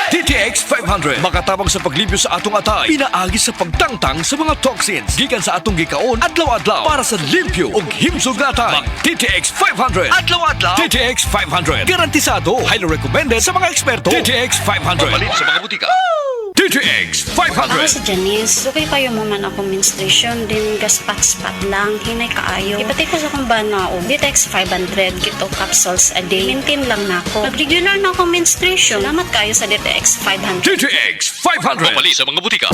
DTX 500 makatabang sa paglibyo sa atong atay, pinaagi sa pagtangtang sa mga toxins gikan sa atong gikaon adlaw-adlaw para sa limpyo ug himsog na atay. DTX 500 adlaw-adlaw. DTX 500 garantisado, highly recommended sa mga eksperto. DTX 500 mabalin sa mga butika. DTX Ako 500. si Janice, okay kayo mo man ako menstruation, din gaspat-spat lang, hinay kaayo. Ipati ko sa kong banao, DTX 500, gito capsules a day. Maintain lang na ako. Pag-regular na ako menstruation, salamat kayo sa DTX 500. DTX 500 mabalin sa mga butika.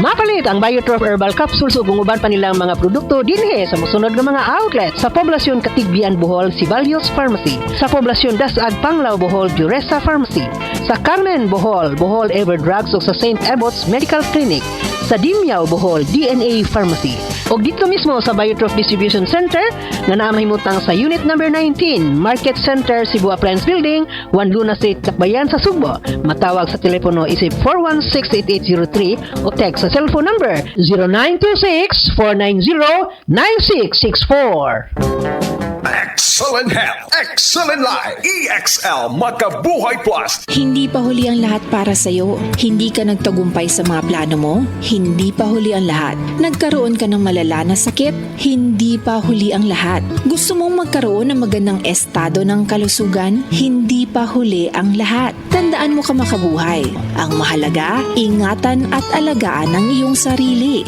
Mapalit ang Biotrof Herbal Capsules ug uban pa nilang mga produkto dinhi sa mosunod nga mga outlet sa Poblasyon Katigbian, Bohol, Sibalios Pharmacy, sa Poblasyon Dasag, Panglao, Bohol, Duresa Pharmacy, sa Carmen, Bohol, Bohol Everdrugs ug sa St. Ebot's Medical Clinic, sa Dimyao, Bohol, DNA Pharmacy. Og dito mismo sa Biotrof Distribution Center nga namahimutang sa Unit Number 19, Market Center, Cebu Appliance Building, 1 Luna Street, Tacbayan sa Subo. Matawag sa telepono isip 416-8803 o text sa cellphone number 0926-490-9664. Excellent health, excellent life. EXL Makabuhay Plus. Hindi pa huli ang lahat para sa'yo. Hindi ka nagtagumpay sa mga plano mo. Hindi pa huli ang lahat. Nagkaroon ka ng malala na sakit. Hindi pa huli ang lahat. Gusto mong magkaroon ng magandang estado ng kalusugan. Hindi pa huli ang lahat. Tandaan mo ka makabuhay. Ang mahalaga, ingatan at alagaan ang iyong sarili.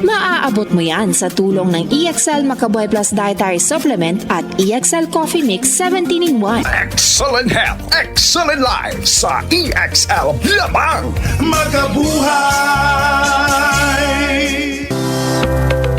Maaabot mo yan sa tulong ng EXL Makabuhay Plus Dietary Supplement at EXL Coffee Mix 17-in-1. Excellent health, excellent life sa EXL lamang. Makabuhay!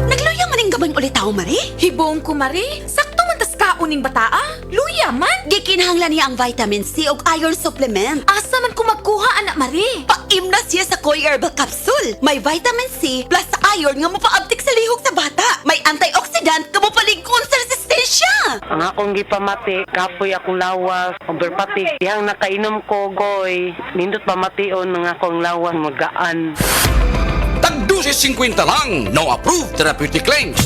Nagluya man ang gaban ulit tao, Mari? Hibong ko, Mari. Sakto man tas kauning bataa. Luya man. Gikinahanglan niya ang vitamin C ug iron supplement. Asa man ko magkuha, anak Mari? Paim na siya sa Koy Herbal Capsule. May vitamin C plus iron nga mopaabtik sa lihok sa bata. May antioxidant nga mopaligkon sa resistensya. Ang akong gipamati, kapoy akong lawas, overpatik, dihang nakainom ko, goy, nindot pamation ng akong lawas, magaan. Tagdusi 50 lang, no approved therapeutic claims.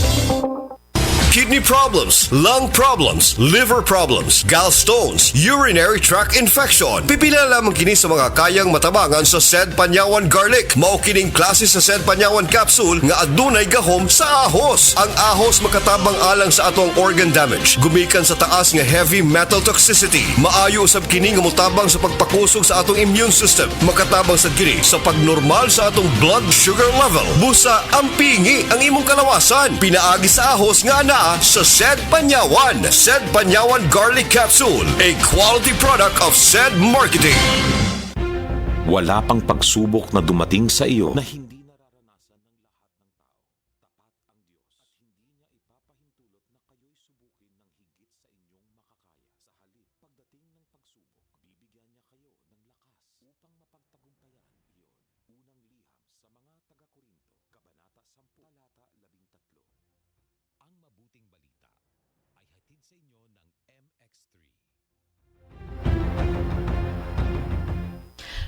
Kidney problems, lung problems, liver problems, gallstones, urinary tract infection. Pipila lamang kini sa mga kayang matabangan sa Sed Panyawan Garlic. Mao kining klase sa Sed Panyawan Capsule nga adunay gahom sa ahos. Ang ahos makatabang alang sa atong organ damage. Gumikan sa taas nga heavy metal toxicity. Maayo usab kini nga motabang sa pagpakusog sa atong immune system. Makatabang sa kini sa pagnormal sa atong blood sugar level. Busa ampingi ang imong kalawasan. Pinaagi sa ahos nga ana sa Sed Panyawan. Sed Panyawan Garlic Capsule, a quality product of Sed Marketing. Wala pang pagsubok na dumating sa iyo na hindi nararanasan ng lahat ng tao. Tapat ang Diyos at hindi niya ipapahintulot na kayo'y subukin ng higit sa inyong makakaya. Sa halip, pagdating ng pagsubok, bibigyan niya kayo ng lakas upang mapagtagumpayan iyon. Unang liham sa mga taga-Korinto, Kabanata 10, Talata 13. Ang mabuting balita ay hatid sa inyo ng MX3.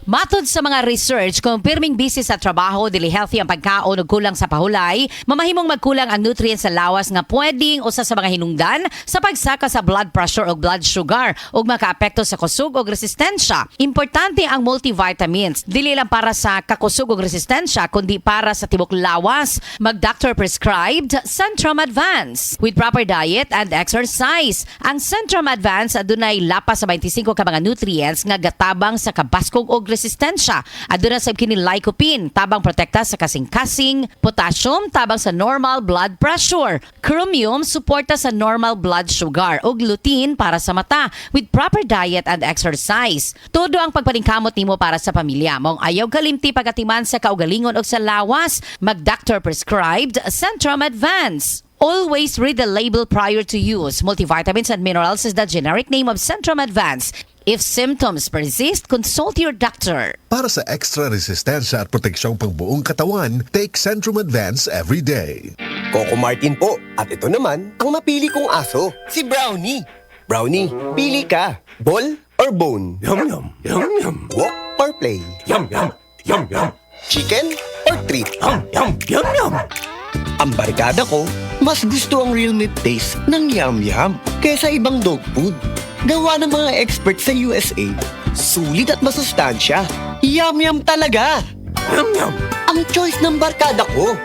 Matod sa mga research, kung pirming busy sa trabaho, dili healthy ang pagkaon o kulang sa pahulay, mamahimong magkulang ang nutrients sa lawas nga pwedeng usa sa mga hinungdan sa pagsaka sa blood pressure o blood sugar ug makaapekto sa kusog o resistensya. Importante ang multivitamins, dili lang para sa kakusog o resistensya kundi para sa tibok lawas. Mag-doctor prescribed Centrum Advance with proper diet and exercise. Ang Centrum Advance adunay lapas sa 25 ka mga nutrients nga gatabang sa kabaskog o resistensya. Aduna sab kini lycopene, tabang protekta sa kasing-kasing, potassium, tabang sa normal blood pressure, chromium, suporta sa normal blood sugar, ug lutein para sa mata with proper diet and exercise. Todo ang pagpaningkamot nimo para sa pamilya. Mong ayaw kalimti pagatiman sa kaugalingon o sa lawas, mag-doctor prescribed Centrum Advance. Always read the label prior to use. Multivitamins and minerals is the generic name of Centrum Advance. If symptoms persist, consult your doctor. Para sa extra resistensya at proteksyong pangbuong katawan, take Centrum Advance every day. Coco Martin po. At ito naman, ang napili kong aso, si Brownie. Brownie, pili ka. Ball or bone? Yum yum, yum yum. Walk or play? Yum yum, yum yum. Chicken or treat? Yum yum, yum yum. Ang barkada ko, mas gusto ang real meat taste ng yum yum kaysa ibang dog food. Gawa ng mga expert sa USA. Sulit at masustansya. Yum talaga. Yum. Ang choice ng barkada ko.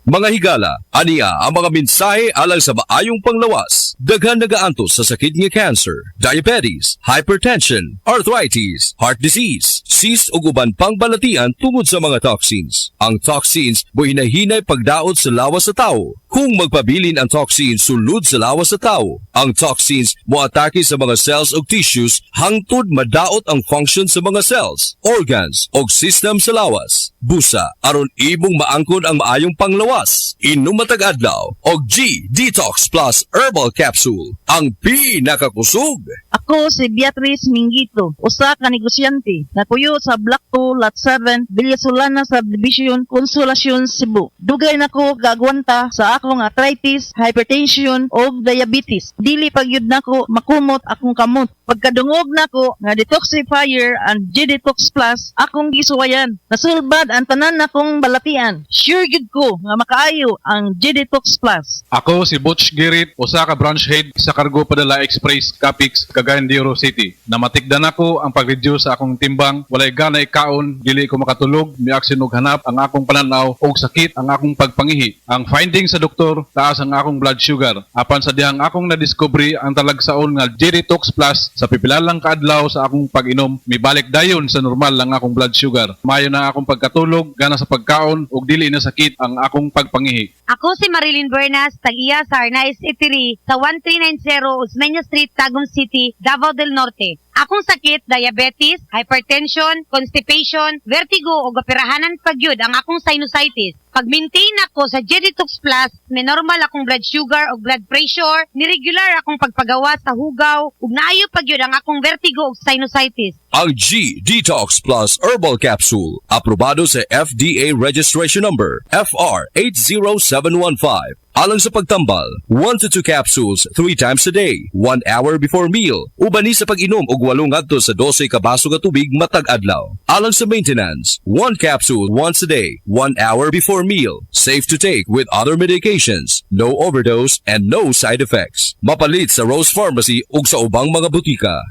Mga higala, aniya ang mga mensahe alang sa maayong panglawas. Daghan nagaantos sa sakit nga cancer, diabetes, hypertension, arthritis, heart disease, cyst ug uban pang balatian tungod sa mga toxins. Ang toxins mo hinahinay pagdaot sa lawas sa tao. Kung magpabilin ang toxins sulod sa lawas sa tao, ang toxins mo atake sa mga cells ug tissues hangtod madaot ang function sa mga cells, organs ug system sa lawas. Busa aron ibong maangkon ang maayong panglawas. Inom matag adlaw og G Detox Plus Herbal Capsule, ang pinakakusog. Ako si Beatrice Mingito, usa ka negosyante, nakuyo sa Block 2, Lot 7, Villasolana Subdivision, Consolacion, Cebu. Dugay nako gagwanta sa akong arthritis, hypertension o diabetes. Dili pagyud nako makumot akong kamot. Pagkadungog nako nga detoxifier and G-Detox Plus akong gisuwayan. Nasulbad ang tanan nakong balatian. Sure gyud ko nga makaayo ang G-Detox Plus. Ako si Butch Girit, usa ka branch head sa Cargo Padala Express, Capix, Cagayan de Oro City. Namatikdan ako ang pag-reduce sa akong timbang, walay gana ikaon, dili ko makatulog, miaksin og hanap ang akong pananaw og sakit ang akong pagpangihi. Ang finding sa doktor, taas ang akong blood sugar. Apan sa dihang akong nadiscovery ang talagsaon nga G-Detox Plus, sa pipilalang kaadlaw sa akong pag-inom, mibalik dayon sa normal lang akong blood sugar. Mayo na akong pagkatulog, gana sa pagkaon ug dili na sakit ang akong pagpangihi. Ako si Marilyn Bernas, tag-iya sa Arnaiz Eatery sa 1390 Osmeña Street, Tagum City, Davao del Norte. Akong sakit, diabetes, hypertension, constipation, vertigo o operahanan pagyud ang akong sinusitis. Pag-maintain ako sa G-Detox Plus, may normal akong blood sugar o blood pressure, niregular akong pagpagawa sa hugaw, ug naayo pagyud ang akong vertigo o sinusitis. Ang G Detox Plus Herbal Capsule, aprobado sa FDA Registration Number FR 80715. Alang sa pagtambal, 1 to 2 capsules 3 times a day, 1 hour before meal. Ubani sa pag-inom og 8 ngadto sa 12 ka baso nga tubig matag adlaw. Alang sa maintenance, 1 capsule once a day, 1 hour before meal. Safe to take with other medications, no overdose and no side effects. Mapalit sa Rose Pharmacy ug sa ubang mga butika.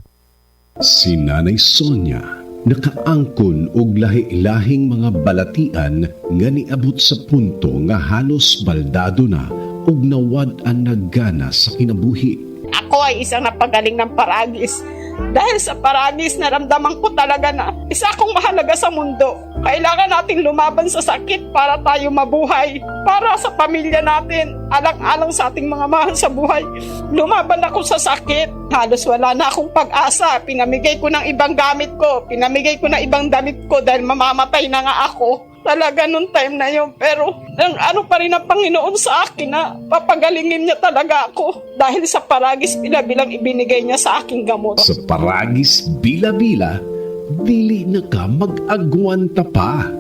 Si Nanay Sonia nakaangkon og lahi-lahing mga balatian nga niabot sa punto nga halos baldado na ug nawad-an naggana sa kinabuhi. Ako ay isang napagaling ng paragis. Dahil sa paragis, naramdaman ko talaga na isa akong mahalaga sa mundo. Kailangan nating lumaban sa sakit para tayo mabuhay. Para sa pamilya natin, alang-alang sa ating mga mahal sa buhay. Lumaban ako sa sakit. Halos wala na akong pag-asa. Pinamigay ko ng ibang gamit ko. Pinamigay ko ng ibang damit ko dahil mamamatay na nga ako. Talaga nung time na yun. Pero ano pa rin ang Panginoon sa akin na papagalingin niya talaga ako. Dahil sa paragis bila-bilang ibinigay niya sa aking gamot. Sa paragis bila-bila, dili na ka mag-agwanta pa.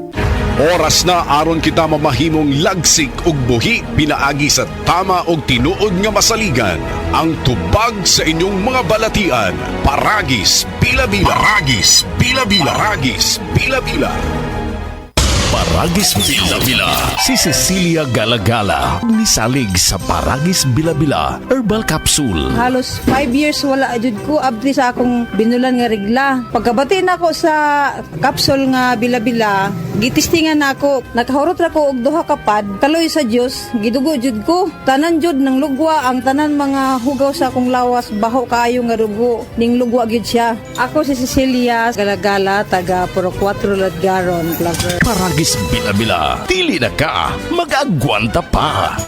Oras na aron kita mamahimong lagsik ug buhi pinaagi sa tama og tinuod nga masaligan. Ang tubag sa inyong mga balatian, Paragis Bila-bila. Paragis Bila-bila. Paragis Bila-bila. Paragis Bila-bila. Si Cecilia Galagala nisalig sa Paragis Bila-bila Herbal Capsule. Halos 5 years wala jud ko abdi sa akong binulan nga regla. Pagkabati na ako sa capsule nga Bila-bila, gitistingan na ako. Nakahurot ra ko og duha ka pad. Kaloy sa Dios, gidugo jud ko. Tanan jud ng lugwa ang tanan mga hugaw sa akong lawas, baho kaayo nga dugo. Ning lugwa gyud siya. Ako si Cecilia Galagala, taga Puro 4 Ladgaron, Clover. Paragis Bila-bila. Dili na ka mag-agwanta pa.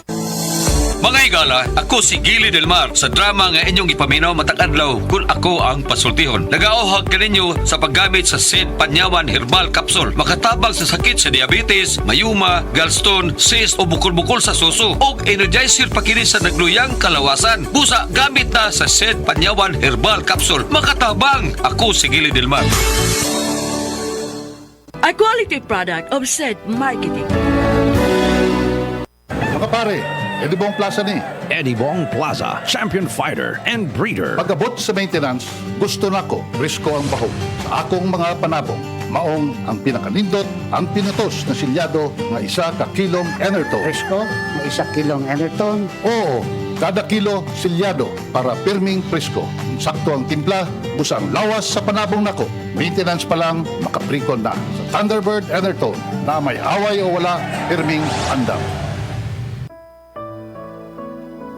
Mga higala, ako si Gili Del Mar sa drama nga inyong ipaminaw matag adlaw kung ako ang pasultihon. Nagaohag kaninyo sa paggamit sa Sid Panyawan Herbal Capsule. Makatabang sa sakit sa diabetes, mayuma, gallstone, cyst o bukol-bukol sa suso. Og energizer pa kini sa nagluyang kalawasan. Busa, gamit na sa Sid Panyawan Herbal Capsule. Makatabang, ako si Gili Del Mar. A quality product of Sid Marketing. Mga pare, Eddie Bong Plaza ni. Eddie Bong Plaza, champion fighter and breeder. Pagabot sa maintenance, gusto nako risko ang baho. Sa akong mga panabong, maong ang pinakanindot, ang pinutos na silyado nga 1 ka kilong Enerton. Risko? Nga 1 kilong Enerton? Oo, Kada kilo silyado para pirming presko. Sakto ang timpla, busang lawas sa panabong nako. Maintenance pa lang, makaprikon na. Sa Thunderbird Enertone na may away o wala, pirming andam.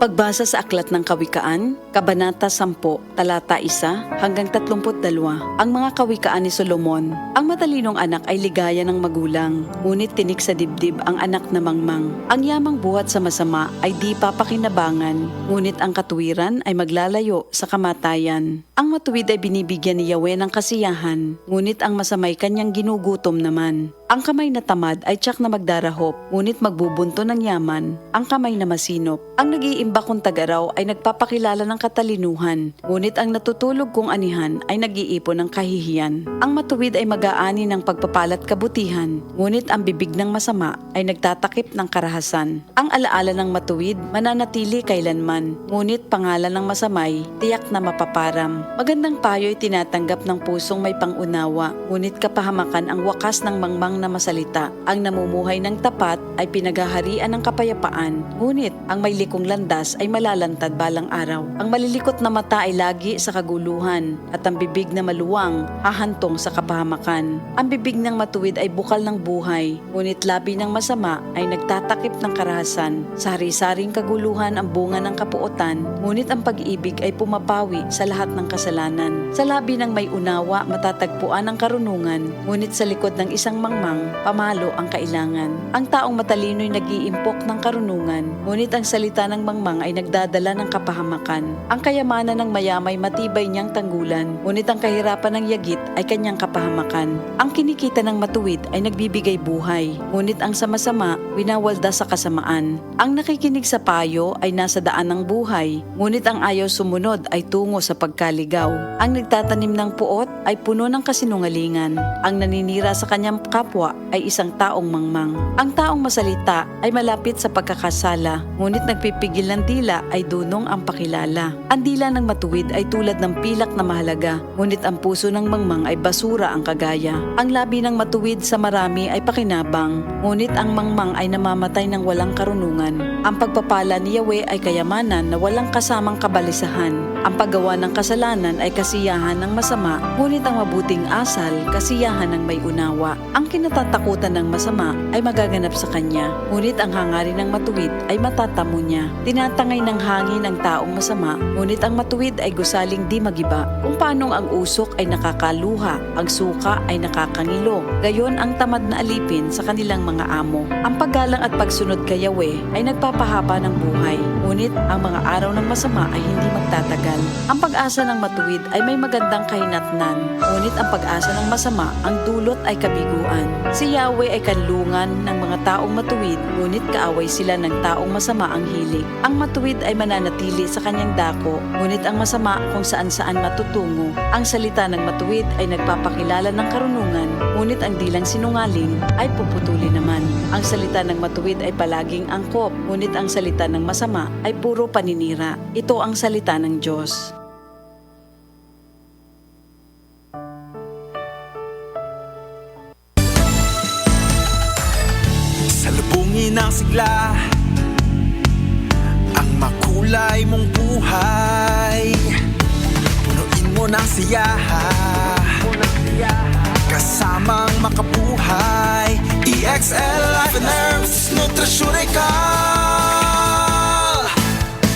Pagbasa sa Aklat ng Kawikaan, Kabanata 10, Talata 1 hanggang 32. Ang mga kawikaan ni Solomon. Ang matalinong anak ay ligaya ng magulang, ngunit tinik sa dibdib ang anak na mangmang. Ang yamang buhat sa masama ay di papakinabangan, ngunit ang katuwiran ay maglalayo sa kamatayan. Ang matuwid ay binibigyan ni Yahweh ng kasiyahan, ngunit ang masamay kanyang ginugutom naman. Ang kamay na tamad ay tiyak na magdarahop, ngunit magbubunto ng yaman ang kamay na masinop. Ang nag-iimba kong tagaraw ay nagpapakilala ng katalinuhan, ngunit ang natutulog kong anihan ay nag-iipon ng kahihiyan. Ang matuwid ay mag-aani ng pagpapalat kabutihan, ngunit ang bibig ng masama ay nagtatakip ng karahasan. Ang alaala ng matuwid mananatili kailanman, ngunit pangalan ng masamay tiyak na mapaparam. Magandang payo ay tinatanggap ng pusong may pangunawa, ngunit kapahamakan ang wakas ng mangmang na masalita. Ang namumuhay ng tapat ay pinaghaharian ng kapayapaan, ngunit ang may likong landas ay malalantad balang araw. Ang malilikot na mata ay lagi sa kaguluhan, at ang bibig na maluwang hahantong sa kapahamakan. Ang bibig ng matuwid ay bukal ng buhay, ngunit labi ng masama ay nagtatakip ng karahasan. Sa hari-saring kaguluhan ang bunga ng kapuotan, ngunit ang pag-ibig ay pumapawi sa lahat ng kasalanan. Sa labi ng may unawa matatagpuan ang karunungan, ngunit sa likod ng isang mangmang pamalo ang kailangan. Ang taong matalino'y nag-iimpok ng karunungan, ngunit ang salita ng mangmang ay nagdadala ng kapahamakan. Ang kayamanan ng mayamay matibay niyang tanggulan, ngunit ang kahirapan ng yagit ay kanyang kapahamakan. Ang kinikita ng matuwid ay nagbibigay buhay, ngunit ang sama-sama winawalda sa kasamaan. Ang nakikinig sa payo ay nasa daan ng buhay, ngunit ang ayaw sumunod ay tungo sa pagkaligaw. Ang nagtatanim ng puot ay puno ng kasinungalingan. Ang naninira sa kanyang kapwa ay isang taong mangmang. Ang taong masalita ay malapit sa pagkakasala, ngunit nagpipigil ng dila ay dunong ang pakilala. Ang dila ng matuwid ay tulad ng pilak na mahalaga, ngunit ang puso ng mangmang ay basura ang kagaya. Ang labi ng matuwid sa marami ay pakinabang, ngunit ang mangmang ay namamatay ng walang karunungan. Ang pagpapala ni Yahweh ay kayamanan na walang kasamang kabalisahan. Ang paggawa ng kasalanan ay kasiyahan ng masama, ngunit ang mabuting asal, kasiyahan ng may unawa. Ang kinatatakutan ng masama ay magaganap sa kanya, ngunit ang hangarin ng matuwid ay matatamo niya. Tinatangay ng hangin ang taong masama, ngunit ang matuwid ay gusaling di magiba. Kung paanong ang usok ay nakakaluha, ang suka ay nakakangilo, gayon ang tamad na alipin sa kanilang mga amo. Ang paggalang at pagsunod kay Yahweh ay nagpapahaba ng buhay, ngunit ang mga araw ng masama ay hindi magtatagal. Ang pag-asa ng matuwid ay may magandang kahinatnan, ngunit ang pag-asa ng masama ang dulot ay kabiguan. Si Yahweh ay kanlungan ng mga taong matuwid, ngunit kaaway sila ng taong masama ang hilig. Ang matuwid ay mananatili sa kanyang dako, ngunit ang masama kung saan-saan matutungo. Ang salita ng matuwid ay nagpapakilala ng karunungan, ngunit ang dilang sinungaling ay puputuli naman. Ang salita ng matuwid ay palaging angkop, ngunit ang salita ng masama ay puro paninira. Ito ang salita ng Diyos. Salubungin ang sigla, ang makulay mong buhay. Punuin mo ng siyaha, kasamang makabuhay. EXL Life and Herbs Nutrasyonikal.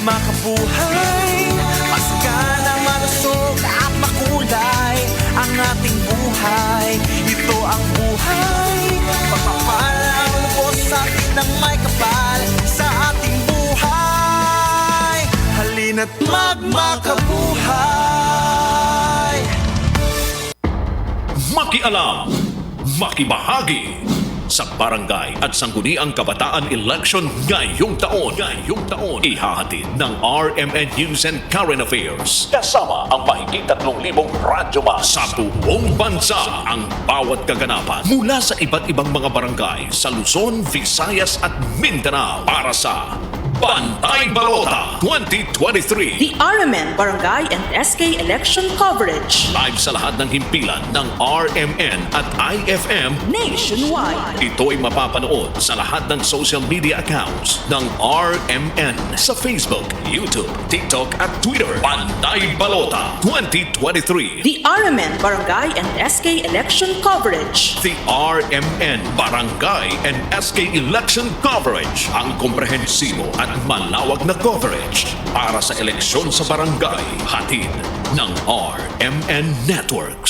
Makabuhay, masigana, malusog at makulay ang ating buhay. Ito ang buhay, pagpapalang lubos sa atin ng may kapal sa ating buhay. Halina't magmakabuhay. Makialam, makibahagi sa barangay at sangguniang kabataan election ngayong taon. Ihahatid ng RMN News and Current Affairs kasama ang mahigit 3,000 radyo sa buong bansa. Ang bawat kaganapan mula sa iba't ibang mga barangay sa Luzon, Visayas at Mindanao para sa Bantay Balota 2023. The RMN Barangay and SK election coverage. Live sa lahat ng himpilan ng RMN at IFM Nationwide. Ito'y mapapanood sa lahat ng social media accounts ng RMN sa Facebook, YouTube, TikTok at Twitter. Bantay Balota 2023. The RMN Barangay and SK election coverage. The RMN Barangay and SK election coverage. Ang komprehensibo at malawak na coverage para sa eleksyon sa barangay. Hatid ng RMN Network.